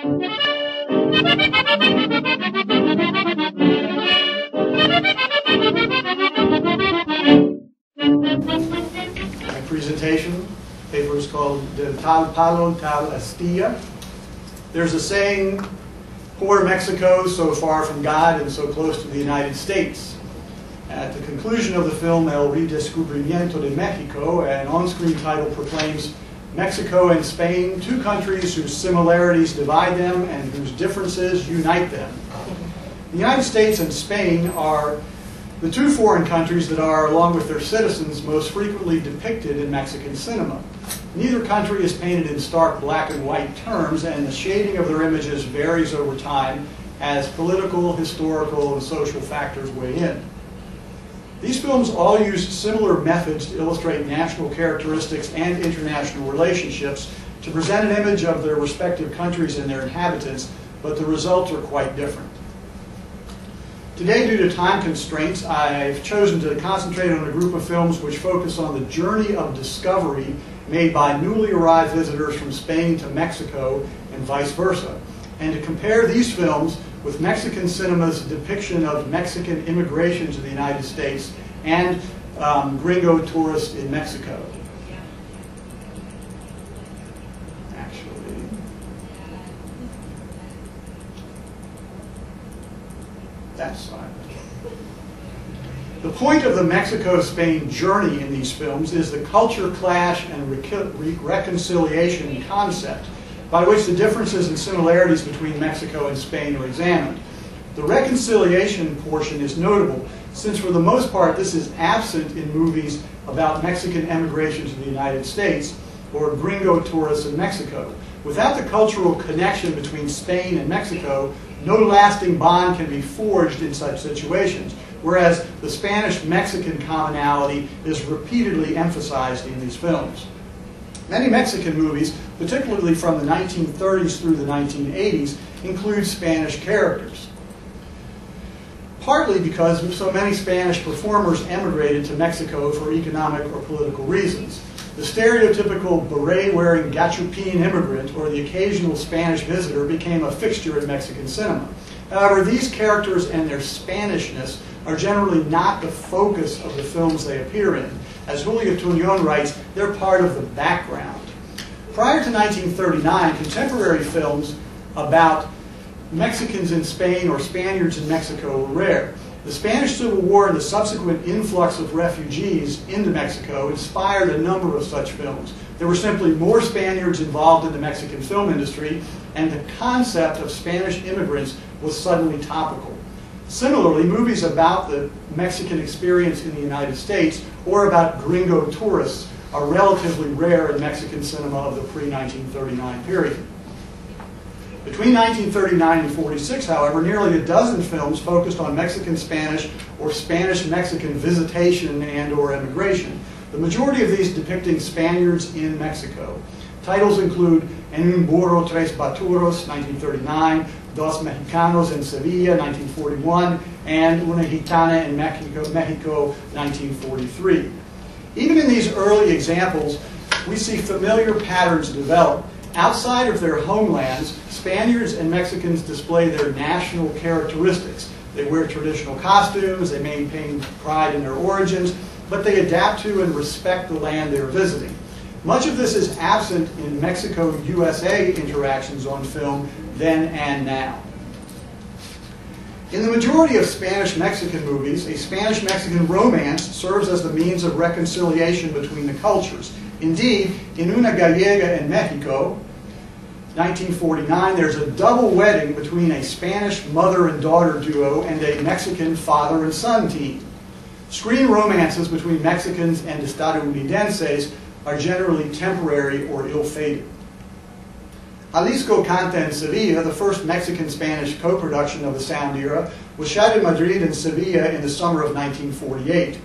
My presentation paper is called Tal Palo, Tal Astilla. There's a saying, poor Mexico, so far from God and so close to the United States. At the conclusion of the film El Redescubrimiento de Mexico, an on-screen title proclaims Mexico and Spain, two countries whose similarities divide them and whose differences unite them. The United States and Spain are the two foreign countries that are, along with their citizens, most frequently depicted in Mexican cinema. Neither country is painted in stark black and white terms, and the shading of their images varies over time as political, historical, and social factors weigh in. These films all use similar methods to illustrate national characteristics and international relationships to present an image of their respective countries and their inhabitants, but the results are quite different. Today, due to time constraints, I've chosen to concentrate on a group of films which focus on the journey of discovery made by newly arrived visitors from Spain to Mexico and vice versa, and to compare these films with Mexican cinema's depiction of Mexican immigration to the United States and gringo tourists in Mexico. That's silent. The point of the Mexico-Spain journey in these films is the culture clash and reconciliation concept, by which the differences and similarities between Mexico and Spain are examined. The reconciliation portion is notable, since for the most part this is absent in movies about Mexican emigration to the United States or gringo tourists in Mexico. Without the cultural connection between Spain and Mexico, no lasting bond can be forged in such situations, whereas the Spanish-Mexican commonality is repeatedly emphasized in these films. Many Mexican movies, particularly from the 1930s through the 1980s, include Spanish characters, partly because so many Spanish performers emigrated to Mexico for economic or political reasons. The stereotypical beret-wearing gachupin immigrant or the occasional Spanish visitor became a fixture in Mexican cinema. However, these characters and their Spanishness are generally not the focus of the films they appear in. As Julio Tuñón writes, they're part of the background. Prior to 1939, contemporary films about Mexicans in Spain or Spaniards in Mexico were rare. The Spanish Civil War and the subsequent influx of refugees into Mexico inspired a number of such films. There were simply more Spaniards involved in the Mexican film industry, and the concept of Spanish immigrants was suddenly topical. Similarly, movies about the Mexican experience in the United States or about gringo tourists are relatively rare in Mexican cinema of the pre-1939 period. Between 1939 and 1946, however, nearly a dozen films focused on Mexican-Spanish or Spanish-Mexican visitation and/or immigration, the majority of these depicting Spaniards in Mexico. Titles include En un burro tres baturos, 1939, Dos Mexicanos en Sevilla, 1941, and Una Gitana in Mexico, 1943. Even in these early examples, we see familiar patterns develop. Outside of their homelands, Spaniards and Mexicans display their national characteristics. They wear traditional costumes, they maintain pride in their origins, but they adapt to and respect the land they're visiting. Much of this is absent in Mexico-USA interactions on film then and now. In the majority of Spanish-Mexican movies, a Spanish-Mexican romance serves as the means of reconciliation between the cultures. Indeed, in Una Gallega en Mexico, 1949, there's a double wedding between a Spanish mother and daughter duo and a Mexican father and son team. Screen romances between Mexicans and estadounidenses are generally temporary or ill-fated. Jalisco, Canta in Sevilla, the first Mexican-Spanish co-production of the sound era, was shot in Madrid and Sevilla in the summer of 1948.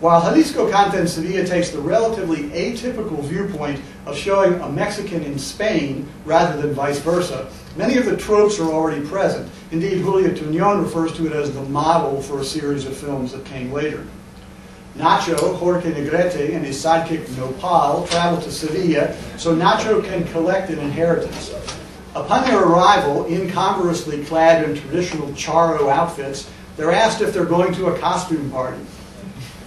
While Jalisco, Canta in Sevilla takes the relatively atypical viewpoint of showing a Mexican in Spain rather than vice versa, many of the tropes are already present. Indeed, Julio Tuñón refers to it as the model for a series of films that came later. Nacho, Jorge Negrete, and his sidekick Nopal travel to Sevilla so Nacho can collect an inheritance. Upon their arrival, incongruously clad in traditional charro outfits, they're asked if they're going to a costume party.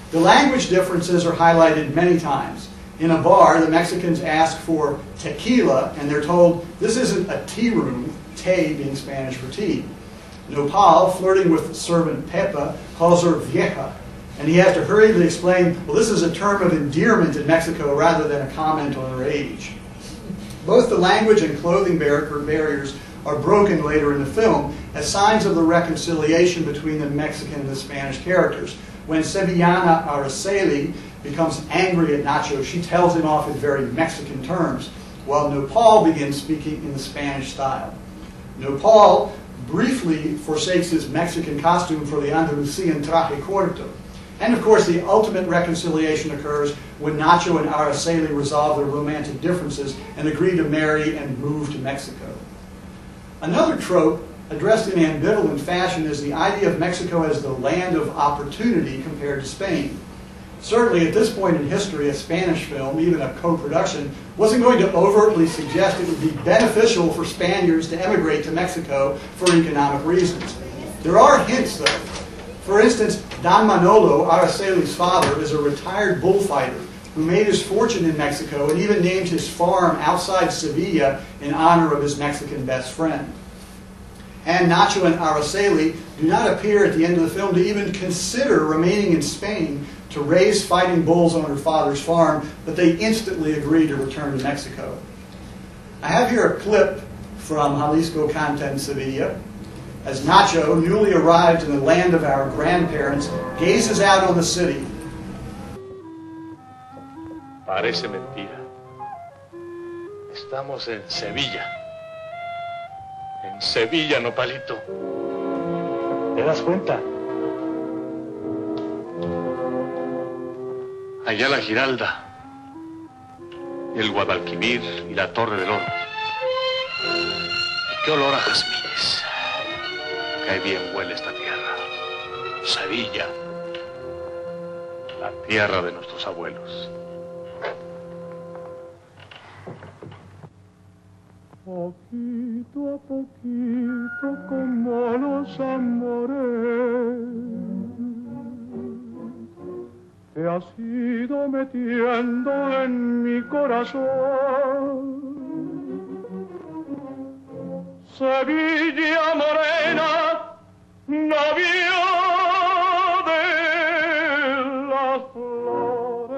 The language differences are highlighted many times. In a bar, the Mexicans ask for tequila, and they're told this isn't a tea room, te being Spanish for tea. Nopal, flirting with servant Pepa, calls her vieja, and he has to hurriedly explain, well, this is a term of endearment in Mexico rather than a comment on her age. Both the language and clothing barriers are broken later in the film as signs of the reconciliation between the Mexican and the Spanish characters. When Sevillana Araceli becomes angry at Nacho, she tells him off in very Mexican terms, while Nopal begins speaking in the Spanish style. Nopal briefly forsakes his Mexican costume for the Andalusian traje corto. And of course, the ultimate reconciliation occurs when Nacho and Araceli resolve their romantic differences and agree to marry and move to Mexico. Another trope addressed in ambivalent fashion is the idea of Mexico as the land of opportunity compared to Spain. Certainly at this point in history, a Spanish film, even a co-production, wasn't going to overtly suggest it would be beneficial for Spaniards to emigrate to Mexico for economic reasons. There are hints, though. For instance, Don Manolo, Araceli's father, is a retired bullfighter who made his fortune in Mexico and even named his farm outside Sevilla in honor of his Mexican best friend. And Nacho and Araceli do not appear at the end of the film to even consider remaining in Spain to raise fighting bulls on her father's farm, but they instantly agree to return to Mexico. I have here a clip from Jalisco, Canta, and Sevilla, as Nacho, newly arrived in the land of our grandparents, gazes out on the city. Parece mentira. Estamos en Sevilla. En Sevilla, Nopalito. ¿Te das cuenta? Allá la Giralda, el Guadalquivir y la Torre del Oro. ¡Qué olor a jazmines! ¡Qué bien huele esta tierra! Sevilla, la tierra de nuestros abuelos. Poquito a poquito como los amores te has ido metiendo en mi corazón. Sevilla morena, novia de las flores,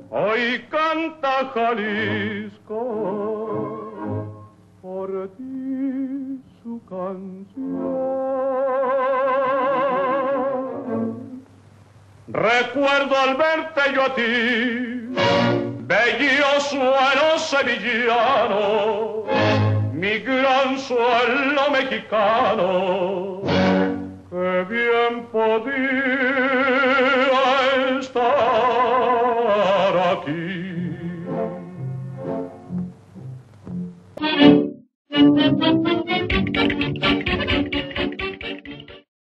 hoy canta Jalisco por ti su canción. Recuerdo al verte yo a ti, bello suelo sevillano, mi gran suelo mexicano, que bien podía estar aquí.